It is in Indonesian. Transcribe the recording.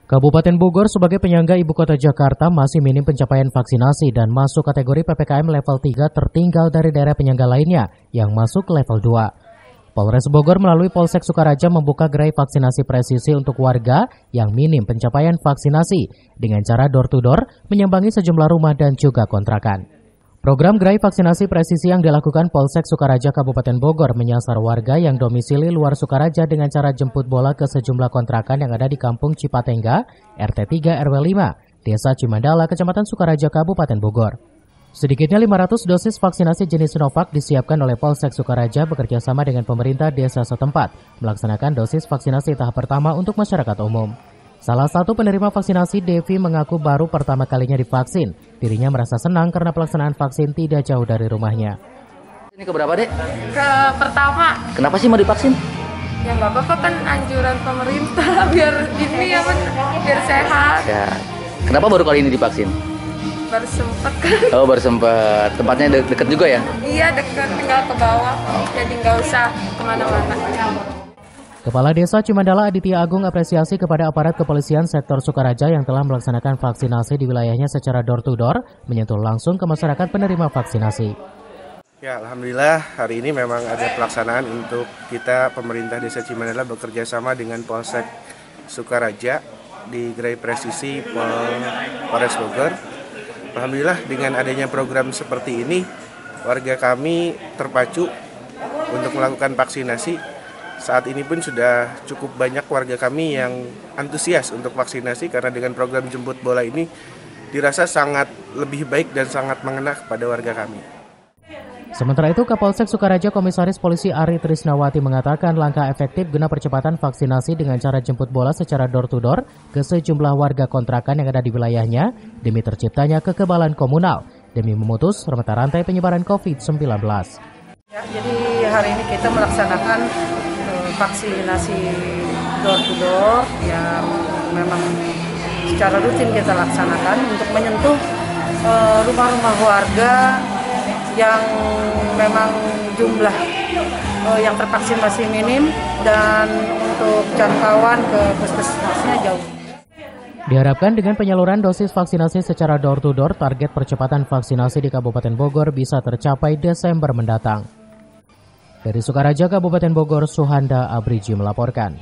Kabupaten Bogor sebagai penyangga ibu kota Jakarta masih minim pencapaian vaksinasi dan masuk kategori PPKM level 3 tertinggal dari daerah penyangga lainnya yang masuk level 2. Polres Bogor melalui Polsek Sukaraja membuka gerai vaksinasi presisi untuk warga yang minim pencapaian vaksinasi dengan cara door-to-door menyambangi sejumlah rumah dan juga kontrakan. Program gerai vaksinasi presisi yang dilakukan Polsek Sukaraja Kabupaten Bogor menyasar warga yang domisili luar Sukaraja dengan cara jemput bola ke sejumlah kontrakan yang ada di Kampung Cipatengga, RT 3 RW 5, Desa Cimandala, Kecamatan Sukaraja, Kabupaten Bogor. Sedikitnya 500 dosis vaksinasi jenis Sinovac disiapkan oleh Polsek Sukaraja bekerjasama dengan pemerintah desa setempat melaksanakan dosis vaksinasi tahap pertama untuk masyarakat umum. Salah satu penerima vaksinasi, Devi, mengaku baru pertama kalinya divaksin. Dirinya merasa senang karena pelaksanaan vaksin tidak jauh dari rumahnya. Ini keberapa, Dek? Ke pertama. Kenapa sih mau divaksin? Ya nggak apa-apa, kan anjuran pemerintah biar ini ya, biar sehat. Ya. Kenapa baru kali ini divaksin? Baru sempet kan. Oh, baru sempat. Tempatnya deket juga ya? Iya, dekat, tinggal ke bawah. Jadi nggak usah kemana-mana. Kepala Desa Cimandala Aditya Agung apresiasi kepada aparat kepolisian sektor Sukaraja yang telah melaksanakan vaksinasi di wilayahnya secara door-to-door, menyentuh langsung ke masyarakat penerima vaksinasi. Ya, alhamdulillah hari ini memang ada pelaksanaan untuk kita pemerintah Desa Cimandala bekerja sama dengan Polsek Sukaraja di gerai presisi Polres Bogor. Alhamdulillah dengan adanya program seperti ini, warga kami terpacu untuk melakukan vaksinasi. Saat ini pun sudah cukup banyak warga kami yang antusias untuk vaksinasi karena dengan program jemput bola ini dirasa sangat lebih baik dan sangat mengena kepada warga kami. Sementara itu, Kapolsek Sukaraja Komisaris Polisi Ari Trisnawati mengatakan langkah efektif guna percepatan vaksinasi dengan cara jemput bola secara door-to-door ke sejumlah warga kontrakan yang ada di wilayahnya demi terciptanya kekebalan komunal demi memutus rantai penyebaran COVID-19. Ya, jadi hari ini kita melaksanakan vaksinasi door-to-door yang memang secara rutin kita laksanakan untuk menyentuh rumah-rumah warga yang memang jumlah yang tervaksin masih minim dan untuk jangkauan ke puskesmasnya jauh. Diharapkan dengan penyaluran dosis vaksinasi secara door-to-door, target percepatan vaksinasi di Kabupaten Bogor bisa tercapai Desember mendatang. Dari Sukaraja, Kabupaten Bogor, Suhanda Abriji melaporkan.